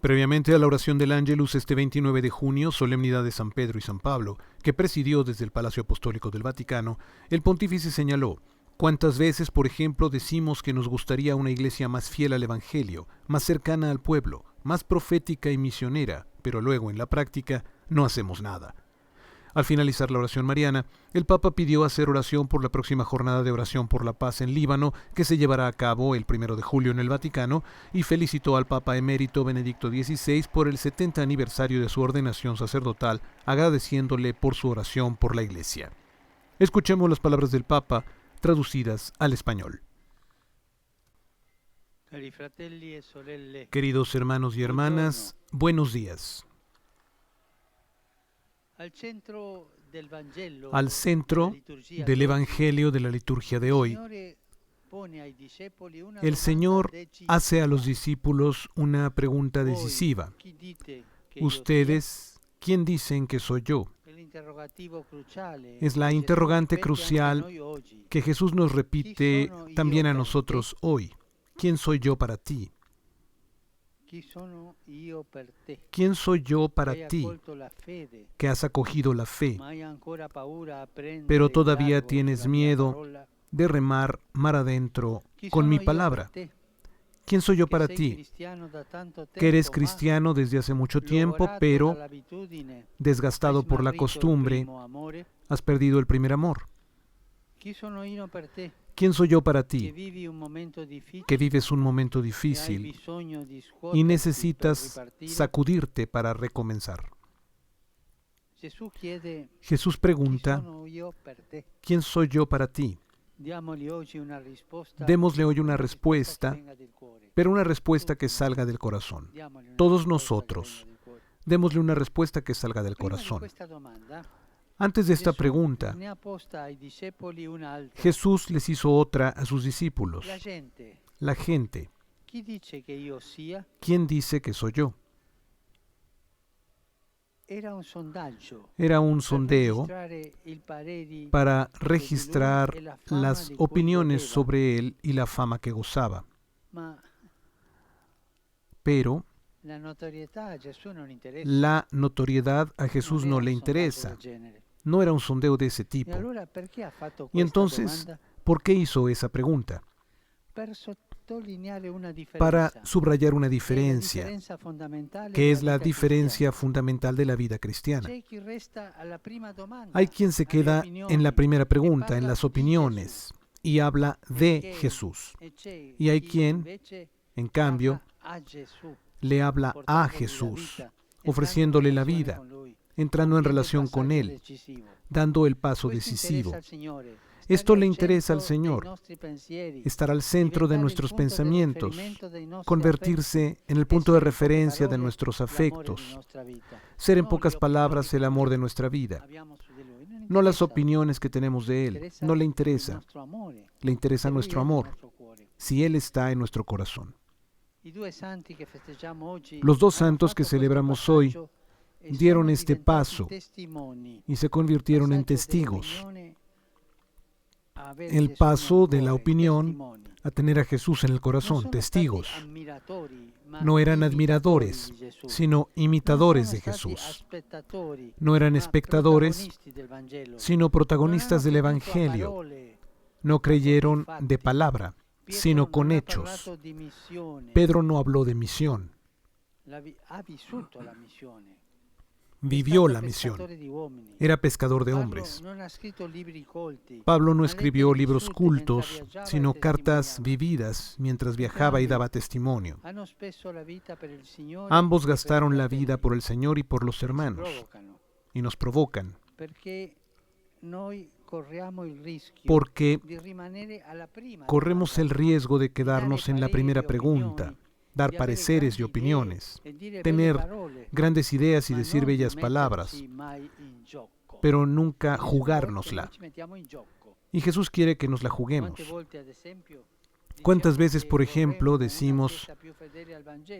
Previamente a la oración del Ángelus este 29 de junio, solemnidad de San Pedro y San Pablo, que presidió desde el Palacio Apostólico del Vaticano, el pontífice señaló: ¿cuántas veces, por ejemplo, decimos que nos gustaría una iglesia más fiel al Evangelio, más cercana al pueblo, más profética y misionera, pero luego en la práctica no hacemos nada? Al finalizar la oración mariana, el Papa pidió hacer oración por la próxima jornada de oración por la paz en Líbano, que se llevará a cabo el 1 de julio en el Vaticano, y felicitó al Papa emérito Benedicto XVI por el 70 aniversario de su ordenación sacerdotal, agradeciéndole por su oración por la Iglesia. Escuchemos las palabras del Papa, traducidas al español. Queridos hermanos y hermanas, buenos días. Al centro del Evangelio de la liturgia de hoy, el Señor hace a los discípulos una pregunta decisiva. Ustedes, ¿quién dicen que soy yo? Es la interrogante crucial que Jesús nos repite también a nosotros hoy. ¿Quién soy yo para ti? ¿Quién soy yo para ti, que has acogido la fe, pero todavía tienes miedo de remar mar adentro con mi palabra? ¿Quién soy yo para ti, que eres cristiano desde hace mucho tiempo, pero desgastado por la costumbre, has perdido el primer amor? ¿Quién soy yo para ti, que vives un momento difícil y necesitas sacudirte para recomenzar? Jesús pregunta: ¿quién soy yo para ti? Démosle hoy una respuesta, pero una respuesta que salga del corazón. Todos nosotros, démosle una respuesta que salga del corazón. Antes de esta pregunta, Jesús les hizo otra a sus discípulos. La gente, ¿quién dice que soy yo? Era un sondeo para registrar las opiniones sobre él y la fama que gozaba. Pero la notoriedad a Jesús no le interesa. No era un sondeo de ese tipo. Y entonces, ¿por qué hizo esa pregunta? Para subrayar una diferencia, que es la diferencia fundamental de la vida cristiana. Hay quien se queda en la primera pregunta, en las opiniones, y habla de Jesús. Y hay quien, en cambio, le habla a Jesús, ofreciéndole la vida, entrando en relación con Él, dando el paso decisivo. Esto le interesa al Señor, estar al centro de nuestros pensamientos, convertirse en el punto de referencia de nuestros afectos, ser en pocas palabras el amor de nuestra vida. No las opiniones que tenemos de Él, no le interesa. Le interesa nuestro amor, si Él está en nuestro corazón. Los dos santos que celebramos hoy dieron este paso y se convirtieron en testigos. El paso de la opinión a tener a Jesús en el corazón, testigos. No eran admiradores, sino imitadores de Jesús. No eran espectadores, sino protagonistas del Evangelio. No creyeron de palabra, sino con hechos. Pedro no habló de misión. Vivió la misión. Era pescador de hombres. Pablo no escribió libros cultos, sino cartas vividas mientras viajaba y daba testimonio. Ambos gastaron la vida por el Señor y por los hermanos, y nos provocan, porque corremos el riesgo de quedarnos en la primera pregunta, dar pareceres y opiniones, tener grandes ideas y decir bellas palabras, pero nunca jugárnosla. Y Jesús quiere que nos la juguemos. ¿Cuántas veces, por ejemplo, decimos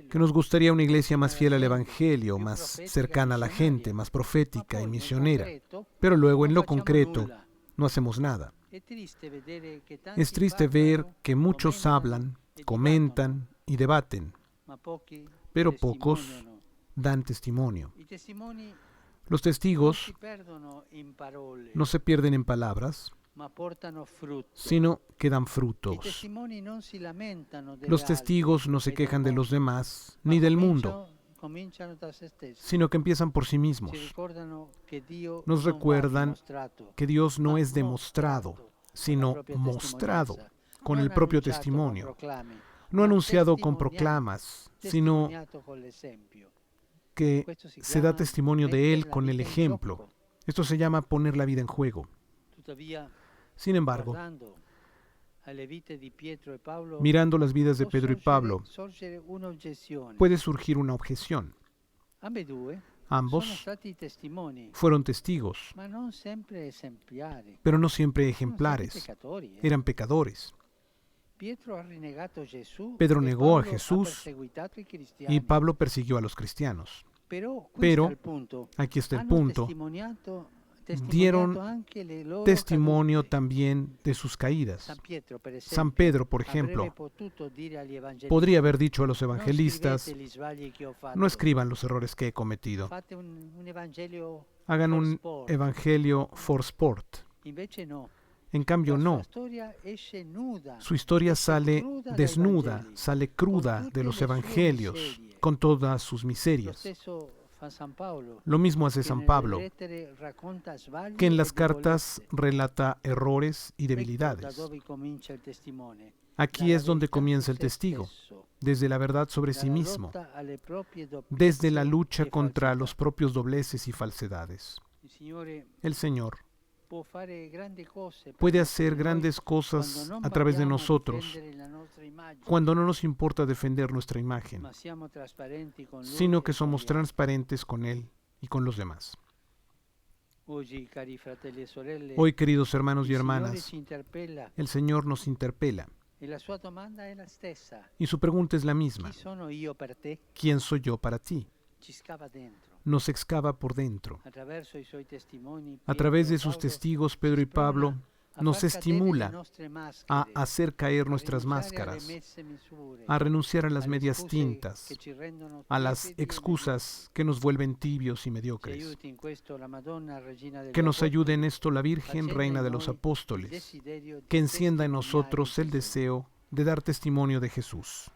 que nos gustaría una iglesia más fiel al Evangelio, más cercana a la gente, más profética y misionera, pero luego en lo concreto no hacemos nada? Es triste ver que muchos hablan, comentan y debaten, pero pocos dan testimonio. Los testigos no se pierden en palabras, sino que dan frutos. Los testigos no se quejan de los demás ni del mundo, sino que empiezan por sí mismos. Nos recuerdan que Dios no es demostrado, sino mostrado con el propio testimonio. No anunciado con proclamas, sino que se da testimonio de Él con el ejemplo. Esto se llama poner la vida en juego. Sin embargo, mirando las vidas de Pedro y Pablo, puede surgir una objeción. Ambos fueron testigos, pero no siempre ejemplares. Eran pecadores. Pedro negó a Jesús y Pablo persiguió a los cristianos. Pero, aquí está el punto, dieron testimonio también de sus caídas. San Pedro, por ejemplo, podría haber dicho a los evangelistas: no escriban los errores que he cometido. Hagan un evangelio for sport. En cambio, no. Su historia sale desnuda, sale cruda de los evangelios, con todas sus miserias. Lo mismo hace San Pablo, que en las cartas relata errores y debilidades. Aquí es donde comienza el testigo, desde la verdad sobre sí mismo, desde la lucha contra los propios dobleces y falsedades. El Señor puede hacer grandes cosas a través de nosotros cuando no nos importa defender nuestra imagen, sino que somos transparentes con Él y con los demás. Hoy, queridos hermanos y hermanas, el Señor nos interpela y su pregunta es la misma: ¿quién soy yo para ti? Nos excava por dentro. A través de sus testigos, Pedro y Pablo, nos estimula a hacer caer nuestras máscaras, a renunciar a las medias tintas, a las excusas que nos vuelven tibios y mediocres. Que nos ayude en esto la Virgen, Reina de los Apóstoles, que encienda en nosotros el deseo de dar testimonio de Jesús.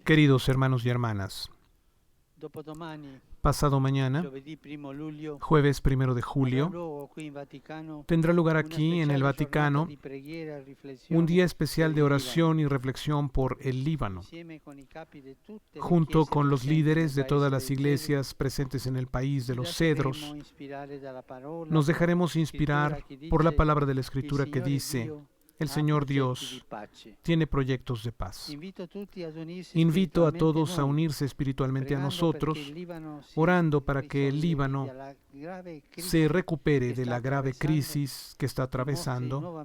Queridos hermanos y hermanas, pasado mañana, jueves 1 de julio, tendrá lugar aquí en el Vaticano un día especial de oración y reflexión por el Líbano. Junto con los líderes de todas las iglesias presentes en el país de los cedros, nos dejaremos inspirar por la palabra de la Escritura que dice: el Señor Dios tiene proyectos de paz. Invito a todos a unirse espiritualmente a nosotros, orando para que el Líbano se recupere de la grave crisis que está atravesando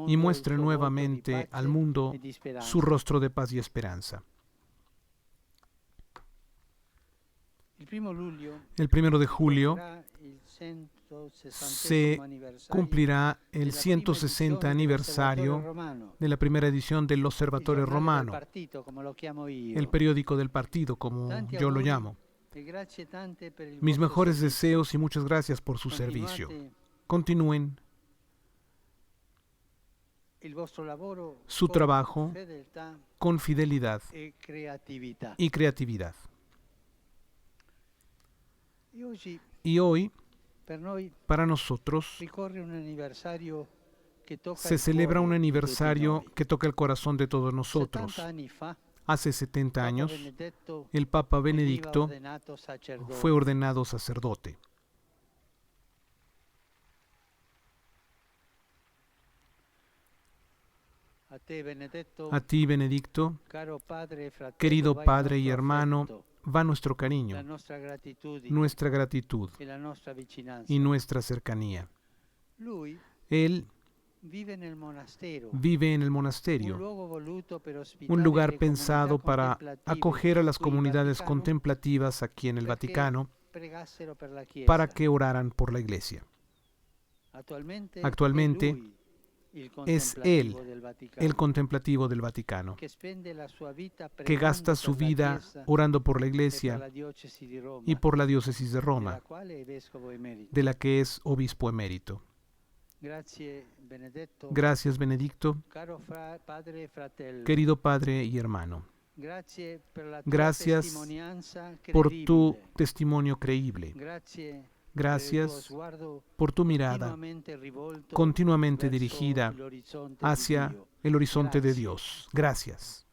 y muestre nuevamente al mundo su rostro de paz y esperanza. El 1 de julio se cumplirá el 160 aniversario de la primera edición del Osservatore Romano, el periódico del partido, como yo lo llamo. Mis mejores deseos y muchas gracias por su servicio. Continúen su trabajo con fidelidad y creatividad. Y hoy, para nosotros, se celebra un aniversario que toca el corazón de todos nosotros. Hace 70 años, el Papa Benedicto fue ordenado sacerdote. A ti, Benedicto, querido Padre y hermano, va nuestro cariño, nuestra gratitud y nuestra cercanía. Él vive en el monasterio, un lugar pensado para acoger a las comunidades contemplativas aquí en el Vaticano, para que oraran por la Iglesia. Actualmente es Él, el contemplativo del Vaticano, que gasta su vida orando por la Iglesia y por la diócesis de Roma, de la que es obispo emérito. Gracias, Benedicto, querido Padre y hermano. Gracias por tu testimonio creíble. Gracias por tu mirada continuamente dirigida hacia el horizonte de Dios. Gracias.